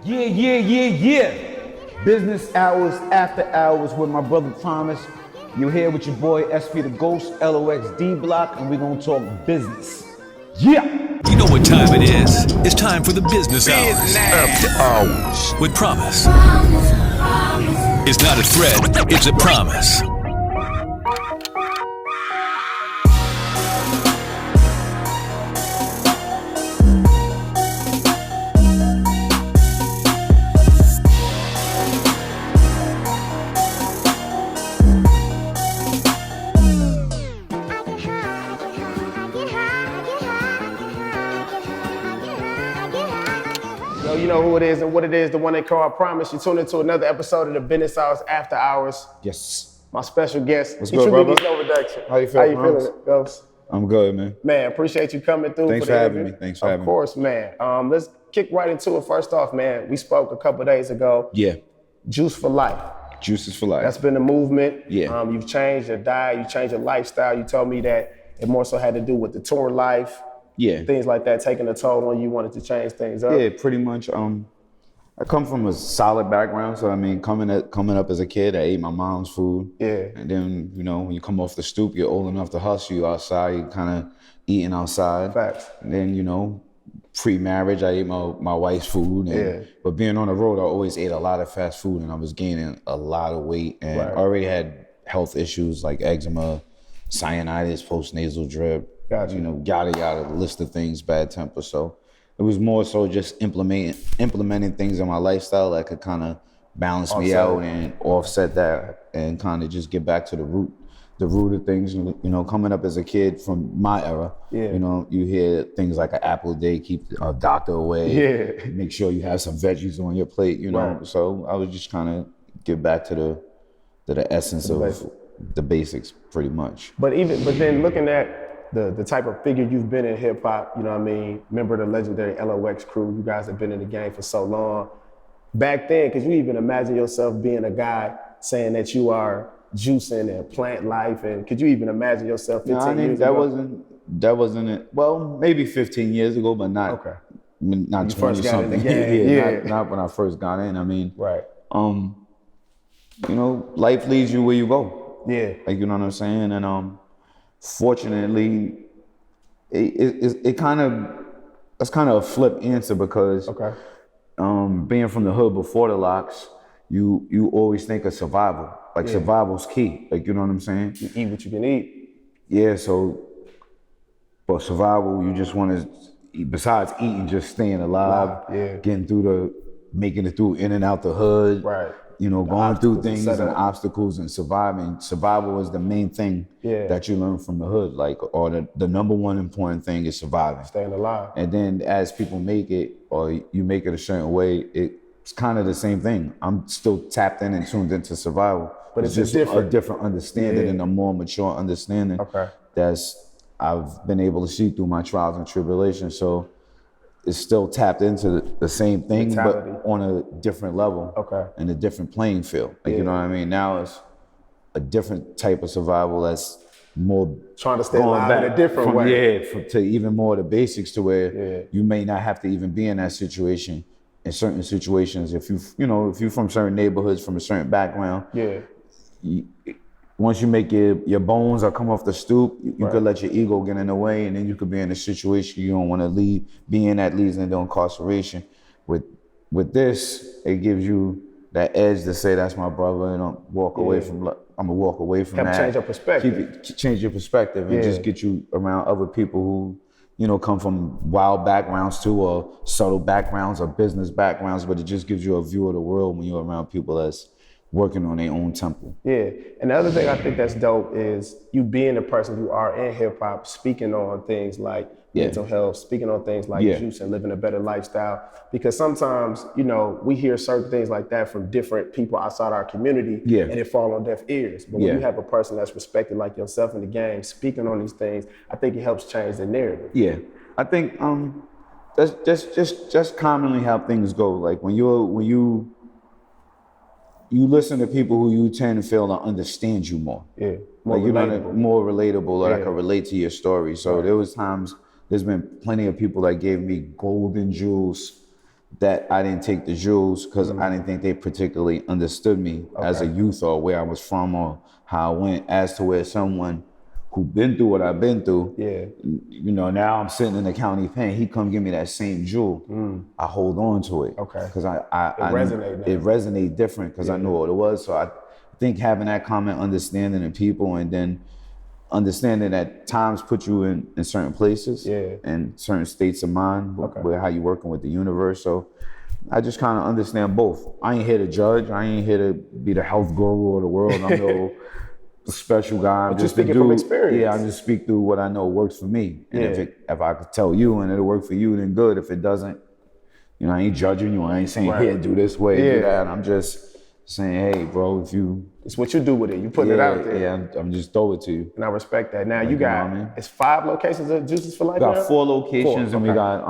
Yeah. Business hours, after hours with my brother Thomas. You're here with your boy SP the Ghost, LOX D Block, and we're gonna talk business. Yeah! You know what time it is. It's time for the Business Hours. After Hours. With Promise. It's not a threat, it's a promise. You know who it is and what it is, the one they call I Promise. You tune into another episode of the Business Hours After Hours. Yes. My special guest. What's good, brother? No reduction. How you feeling, Ghost? I'm good, man. Man, appreciate you coming through. Thanks for having me. Of course, man. Let's kick right into it. First off, man, we spoke a couple days ago. Yeah. Juice for life. Juices for life. That's been the movement. Yeah. You've changed your diet, you changed your lifestyle. You told me that it more so had to do with the tour life. Yeah. Things like that taking a toll on you, wanted to change things up. Yeah, pretty much. I come from a solid background, so I mean, coming up as a kid, I ate my mom's food. Yeah. And then, you know, when you come off the stoop, you're old enough to hustle. You outside, you kind of eating outside. Facts. And then, you know, pre-marriage, I ate my wife's food. And, But being on the road, I always ate a lot of fast food, and I was gaining a lot of weight. And I already had health issues like eczema, sinusitis, post-nasal drip. Gotcha. You know, yada, list of things, bad temper. So it was more so just implementing things in my lifestyle that could kind of balance me out and offset that and kind of just get back to the root of things. You know, coming up as a kid from my era, you know, you hear things like an apple a day, keep a doctor away, make sure you have some veggies on your plate, you know. Right. So I was just kind of get back to the essence of the basics pretty much. But then looking at the type of figure you've been in hip hop, you know what I mean? Remember the legendary LOX crew, you guys have been in the game for so long. Back then, could you even imagine yourself being a guy saying that you are juicing and plant life? And could you even imagine yourself 15 years ago? That wasn't it. Well, maybe 15 years ago, but not, not 20 something. Not when I first got in. I mean, you know, life leads you where you go. Yeah. Like, you know what I'm saying? And fortunately, it's kind of a flip answer because being from the hood before the LOX, you always think of survival. Like survival's key. Like, you know what I'm saying? You eat what you can eat. Yeah, so for survival, you just want to, besides eating, just staying alive, making it through in and out the hood. Right. You know, going through things and obstacles and surviving. Survival is the main thing that you learn from the hood. Like, or the number one important thing is surviving. Staying alive. And then as people make it, or you make it a certain way, it's kind of the same thing. I'm still tapped in and tuned into survival. But it's just a different understanding and a more mature understanding that's I've been able to see through my trials and tribulations. So it's still tapped into the same thing, mentality, but on a different level and a different playing field. Like, you know what I mean? Now it's a different type of survival that's more trying to stay alive in a different way. To even more the basics to where you may not have to even be in that situation. In certain situations, if you're from certain neighborhoods, from a certain background, once you make your bones or come off the stoop, you could let your ego get in the way, and then you could be in a situation you don't want to be in that leads into incarceration. With this, it gives you that edge to say that's my brother, and I'm gonna walk away from that. Change your perspective. Change your perspective, and just get you around other people who, you know, come from wild backgrounds too, or subtle backgrounds or business backgrounds, but it just gives you a view of the world when you're around people that's working on their own temple. Yeah, and the other thing I think that's dope is you being the person you are in hip hop, speaking on things like mental health, speaking on things like juice and living a better lifestyle. Because sometimes, you know, we hear certain things like that from different people outside our community and it fall on deaf ears. But when you have a person that's respected like yourself in the game, speaking on these things, I think it helps change the narrative. Yeah, I think that's just commonly how things go. Like when you listen to people who you tend to feel to understand you more. Yeah, more relatable, or I can relate to your story. So there was times, there's been plenty of people that gave me golden jewels that I didn't take the jewels because I didn't think they particularly understood me as a youth or where I was from or how I went, as to where someone who been through what I've been through, you know, now I'm sitting in the county pen, he come give me that same jewel, I hold on to it. Because it resonated different because I knew what it was. So I think having that common understanding of people and then understanding that times put you in certain places and certain states of mind where how you working with the universe. So I just kind of understand both. I ain't here to judge. I ain't here to be the health guru of the world. I'm no special guy. I'm just speaking from experience. Yeah, I just speak through what I know works for me. And if I could tell you and it'll work for you, then good. If it doesn't, you know, I ain't judging you. I ain't saying, here, do this way, do that. I'm just saying, hey, bro, if you... It's what you do with it. You put it out there. Yeah, I'm just throw it to you. And I respect that. Now, you got, it's 5 locations of Juices for Life We got now? 4 locations, and we got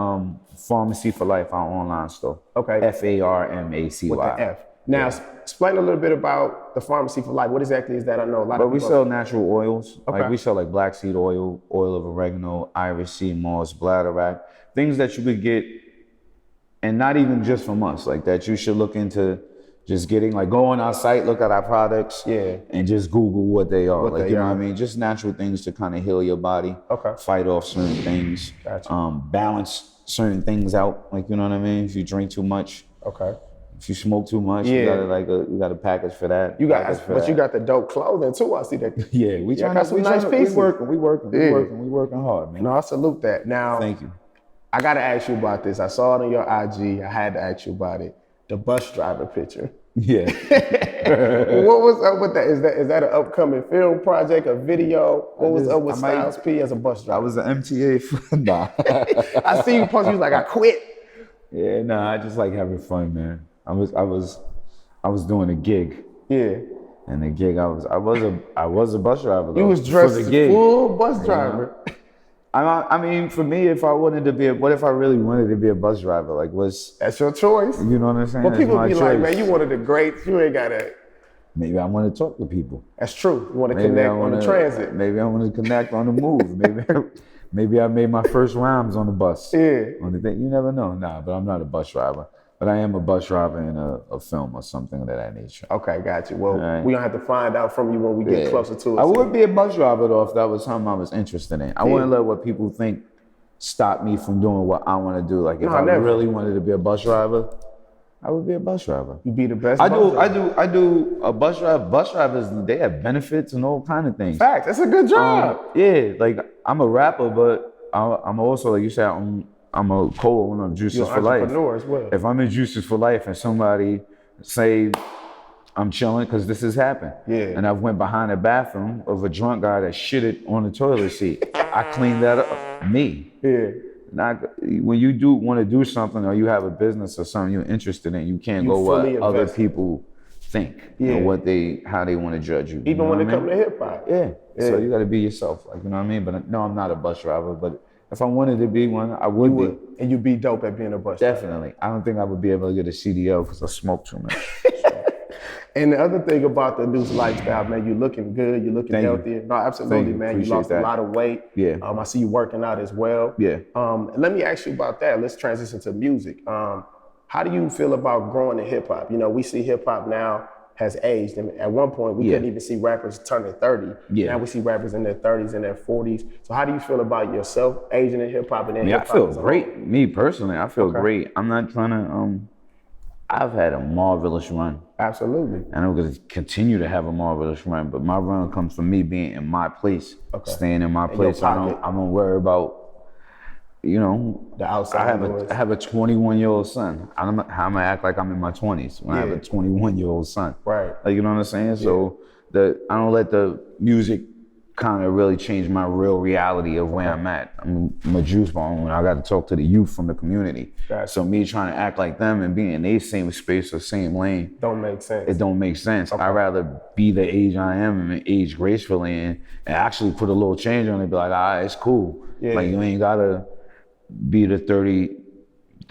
Pharmacy for Life, our online store. FARMACY. With the F. Now, explain a little bit about the Pharmacy for Life. What exactly is that? I know a lot of people... we sell natural oils. Like we sell like black seed oil, oil of oregano, iris sea moss, bladderwrack, things that you could get, and not even just from us, like that you should look into just getting, like go on our site, look at our products, and just Google what they are. You know what I mean? Just natural things to kind of heal your body, fight off certain things, balance certain things out. Like, you know what I mean? If you drink too much, if you smoke too much, you got a package for that. You got the dope clothing too. I see that. We got some nice pieces. We working hard, man. No, I salute that. Now, thank you. I gotta ask you about this. I saw it on your IG. I had to ask you about it. The bus driver picture. Yeah. What was up with that? Is that an upcoming film project, a video? What was up with Styles P as a bus driver? I was an MTA. Nah. I see you post. You was like, I quit. Yeah, nah. I just like having fun, man. I was doing a gig. Yeah. And the gig, I was a bus driver. Though, you was dressed full bus driver. You know? I mean, for me, if I wanted to be what if I really wanted to be a bus driver? Like, that's your choice. You know what I'm saying? But people be like, man, you one of the greats. You ain't gotta. Maybe I want to talk to people. That's true. You want to connect on the transit. Maybe I want to connect on the move. Maybe I made my first rhymes on the bus. Yeah. On the thing. You never know. Nah, but I'm not a bus driver. But I am a bus driver in a film or something of that nature. Okay, got you. Well, we're gonna have to find out from you when we get closer to it. I would be a bus driver though if that was something I was interested in. I wouldn't let what people think stop me from doing what I want to do. Like if I really wanted to be a bus driver, I would be a bus driver. You be the best. I do a bus driver. Bus drivers, they have benefits and all kind of things. Facts. That's a good job. Like I'm a rapper, but I'm also, like you said, I'm a co-owner of Juices for Life. As well. If I'm in Juices for Life and somebody say I'm chilling, because this has happened. And I've went behind a bathroom of a drunk guy that shitted on the toilet seat. I cleaned that up. Me. When you do want to do something or you have a business or something you're interested in, you can't go what other people think or how they want to judge you. Even when it comes to hip hop. So you got to be yourself. Like, you know what I mean? But no, I'm not a bus driver, but if I wanted to be one, I would be. And you'd be dope at being a bus driver. Definitely. I don't think I would be able to get a CDL because I smoke too much. And the other thing about the new lifestyle, man, you're looking good, you're looking healthier. No, absolutely, man. Appreciate you lost a lot of weight. I see you working out as well. Let me ask you about that. Let's transition to music. How do you feel about growing in hip hop? You know, we see hip hop now has aged. And at one point, we couldn't even see rappers turning 30. Now we see rappers in their 30s and their 40s. So how do you feel about yourself aging in hip hop and I feel great. Me personally, I feel great. I'm not trying to, I've had a marvelous run. Absolutely. And I'm going to continue to have a marvelous run, but my run comes from me being in my place, staying in my place. I don't worry about, you know, the outside. I have a 21-year-old son. How am I gonna act like I'm in my 20s when I have a 21-year-old son? Right. Like, you know what I'm saying? So I don't let the music kind of really change my real reality of where I'm at. I'm a juice bone and I got to talk to the youth from the community. So me trying to act like them and being in their same space or same lane don't make sense. It don't make sense. I'd rather be the age I am and age gracefully and actually put a little change on it. Be like, all right, it's cool. Like you ain't gotta be the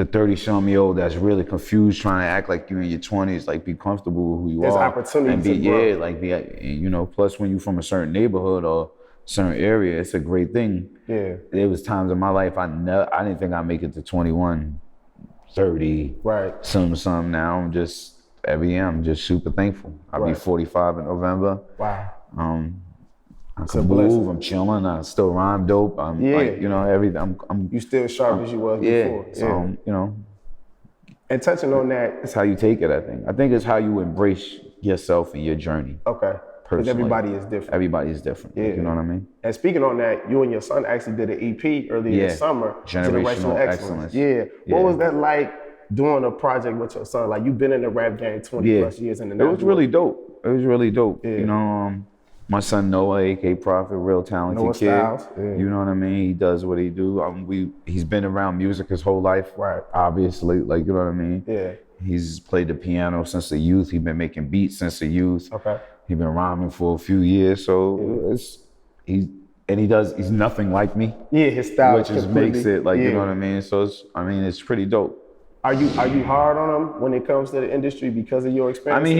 30-something-year-old that's really confused, trying to act like you in your 20s. Like, be comfortable with who you are. There's opportunity to grow. Plus when you from a certain neighborhood or certain area, it's a great thing. There was times in my life I didn't think I'd make it to 21. 30, right? Some now. I'm just every year. I'm just super thankful. I'll be 45 in November. Wow. I can move. I'm chilling. I still rhyme dope. I'm like, you know, everything. I'm you still sharp as you was before. So you know. And touching on that, it's how you take it. I think it's how you embrace yourself and your journey. Okay. Because everybody is different. Everybody is different. Yeah. You know what I mean? And speaking on that, you and your son actually did an EP earlier this summer. Generational Excellence. Yeah. What was that like doing a project with your son? Like, you've been in the rap game 20 plus years in the It was really dope. Yeah. You know, my son Noah, a.k.a. Prophet, real talented LOX kid. Styles. Yeah. You know what I mean? He does what he do. He's been around music his whole life. Right. Obviously, like, you know what I mean? Yeah. He's played the piano since the youth. He's been making beats since the youth. Okay. He's been rhyming for a few years. So he's nothing like me. Yeah, his style, which just makes it like, you know what I mean? So it's pretty dope. Are you hard on him when it comes to the industry because of your experience? I mean,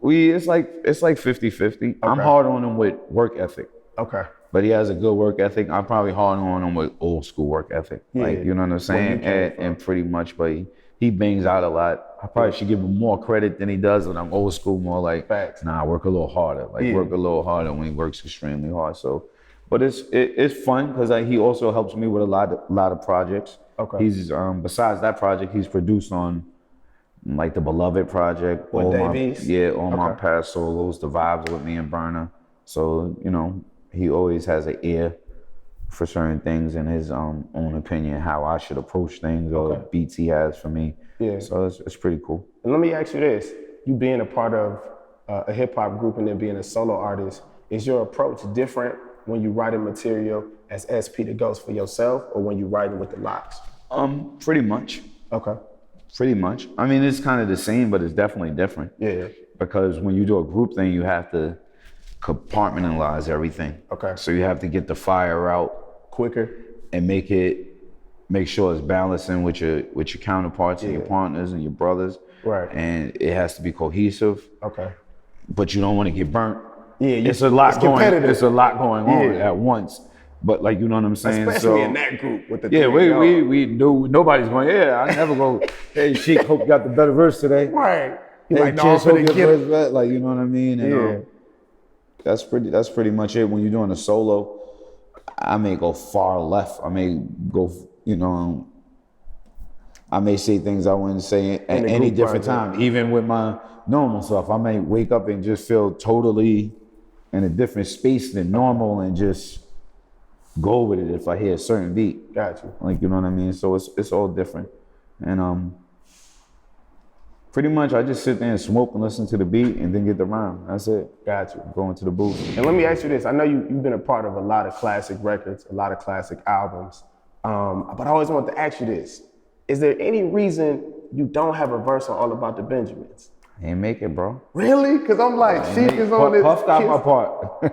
it's like 50-50. Okay. I'm hard on him with work ethic. Okay. But he has a good work ethic. I'm probably hard on him with old school work ethic. Like, you know what I'm saying? And pretty much, but he bangs out a lot. I probably should give him more credit than he does when I'm old school, more like, work a little harder. Like, work a little harder when he works extremely hard. So, but it's fun because he also helps me with a lot of projects. Okay. He's besides that project, he's produced on like the Beloved project. With Davies? All my past solos, the vibes with me and Burner. So, you know, he always has an ear for certain things in his own opinion, how I should approach things or beats he has for me. Yeah. So it's pretty cool. And let me ask you this. You being a part of a hip hop group and then being a solo artist, is your approach different when you writing material as SP the Ghost for yourself or when you writing with the LOX? Pretty much. Okay. Pretty much. I mean, it's kind of the same, but it's definitely different. Yeah. Because when you do a group thing, you have to compartmentalize everything. Okay. So you have to get the fire out quicker and make sure it's balancing with your counterparts and your partners and your brothers. Right. And it has to be cohesive. Okay. But you don't want to get burnt. Yeah. It's a lot going on at once. But like, you know what I'm saying? Especially in that group with the we do. Nobody's going, I never go, hey, Sheik, hope you got the better verse today. Right. Hey, like, no, hope you verse back. Like, you know what I mean? And, that's pretty much it. When you're doing a solo, I may go far left. I may go, I may say things I wouldn't say at any different time. Even with my normal stuff, I may wake up and just feel totally in a different space than normal and just go with it if I hear a certain beat. Got you. Like, you know what I mean? So it's all different. And pretty much I just sit there and smoke and listen to the beat and then get the rhyme. That's it. Got you. Going to the booth. And let me ask you this. I know you've been a part of a lot of classic records, a lot of classic albums. But I always want to ask you this. Is there any reason you don't have a verse on All About the Benjamins? Ain't make it, bro. Really? Because I'm like, Sheik is on it. Puff got my part.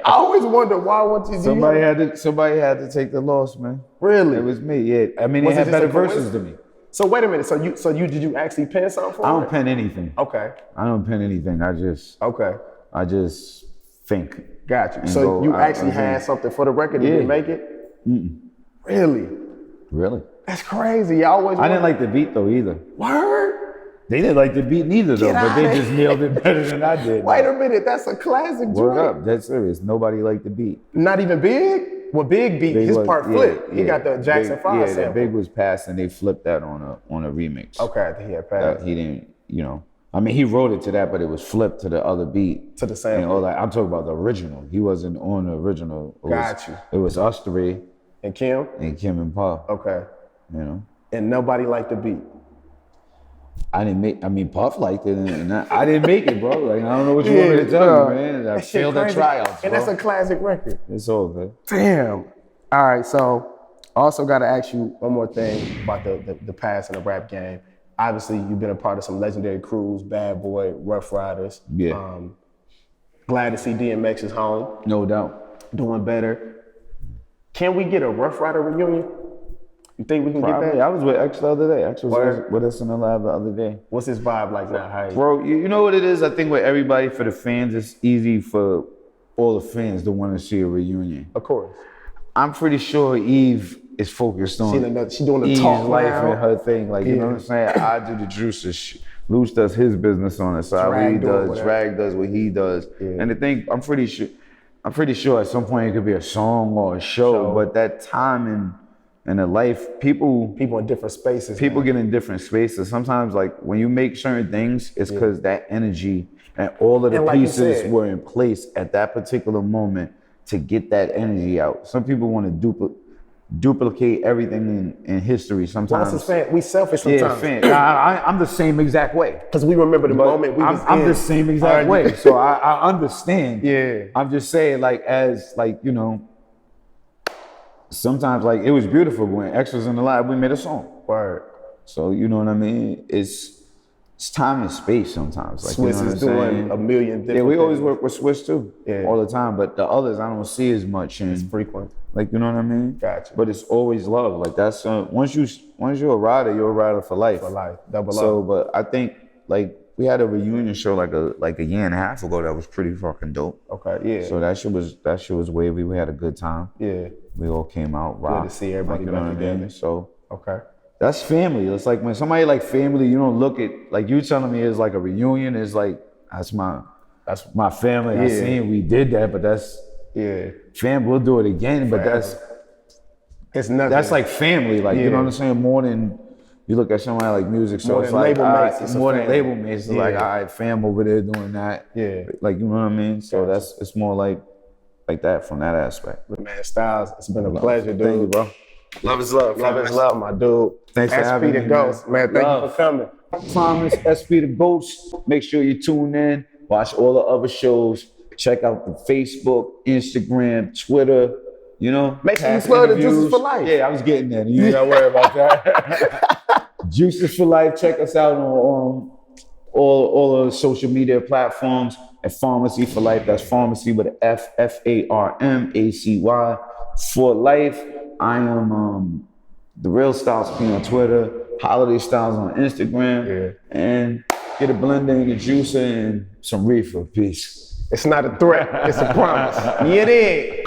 I always wonder why once you somebody had to take the loss, man. Really? It was me, yeah. I mean, they had better verses than me. So wait a minute. So did you actually pen something for it? I don't pen anything. Okay. I don't pen anything. I just think. Got you. So you actually had something for the record and didn't make it? Mm-mm. Really? Really? That's crazy. I didn't like the beat though either. Word? They didn't like the beat neither though, but they just nailed it better than I did. Wait a minute, that's a classic joint. Word up, that's serious. Nobody liked the beat. Not even Big? Well, Big beat, his part flipped. He got the Jackson 5 sample. Yeah, Big was passed and they flipped that on a remix. Okay, he had passed. He didn't, I mean, he wrote it to that, but it was flipped to the other beat. To the sample. I'm talking about the original. He wasn't on the original. It was us three. And Kim? And Kim and Puff. Okay. And nobody liked the beat. Puff liked it, and I didn't make it, bro. Like, I don't know what you want me to tell you, man. I failed at tryouts, bro. And that's a classic record. It's over. Damn. All right, so I also got to ask you one more thing about the past in the rap game. Obviously, you've been a part of some legendary crews, Bad Boy, Rough Riders. Yeah. Glad to see DMX is home. No doubt. Doing better. Can we get a Rough Rider reunion? You think we can get that? I was with X the other day. X was with us in the lab the other day. What's his vibe like now? Bro, you know what it is? I think with everybody, for the fans, it's easy for all the fans to want to see a reunion. Of course. I'm pretty sure Eve is focused on she doing the Eve's talk life now. and her thing. Like, you know what I'm saying? I do the juices. Luce does his business on the side. Drag does what he does. Yeah. And the thing, I'm pretty sure at some point it could be a song or a show. But that time in the life, people in different spaces. People get in different spaces. Sometimes, like, when you make certain things, it's because that energy and all of the pieces were in place at that particular moment to get that energy out. Some people want to duplicate everything in history sometimes. We selfish sometimes. I'm the same exact way. Because we remember the moment we was in. I'm the same exact way. So I understand. Yeah. I'm just saying, like, as, like, you know, sometimes, like, it was beautiful when Extras in the Lab, we made a song. Word. So, you know what I mean? It's time and space sometimes. Like, Swiss you know is doing a million different we always things. work with Swiss too, all the time. But the others I don't see as much. And it's frequent. Like, you know what I mean? Gotcha. But it's always love. Like, that's once you're a rider, you're a rider for life. For life, double so, love. but I think, like, we had a reunion show like a year and a half ago that was pretty fucking dope. Okay, yeah. So that shit was wavy. We had a good time. Yeah. We all came out rock. Good to see everybody like, back together. I mean? So okay. That's family. It's like when somebody like family, you don't look at, like you telling me it's like a reunion, it's like, that's my family. I seen we did that, but that's fam, we'll do it again, but it's nothing. That's like family, like you know what I'm saying? More than you look at somebody like music, so it's like more than label mates. It's like, all right, fam over there doing that. Yeah. Like, you know what I mean? So it's more like that from that aspect. Man, Styles, it's been a pleasure, dude. Thank you, bro. Love is love. Love is love, my dude. Thanks for having me, SP the Ghost, man. Thank you for coming. Promise, SP the Ghost. Make sure you tune in. Watch all the other shows. Check out the Facebook, Instagram, Twitter. You know, make sure you plug the Juices for Life. Yeah, I was getting there. You ain't gotta worry about that. Juices for Life. Check us out on all of the social media platforms at Pharmacy for Life. That's Pharmacy with an F, FARMACY for life. I am the Real Styles P on Twitter, Holiday Styles on Instagram, and get a blender and a juicer and some reefer. Peace. It's not a threat, it's a promise. You did.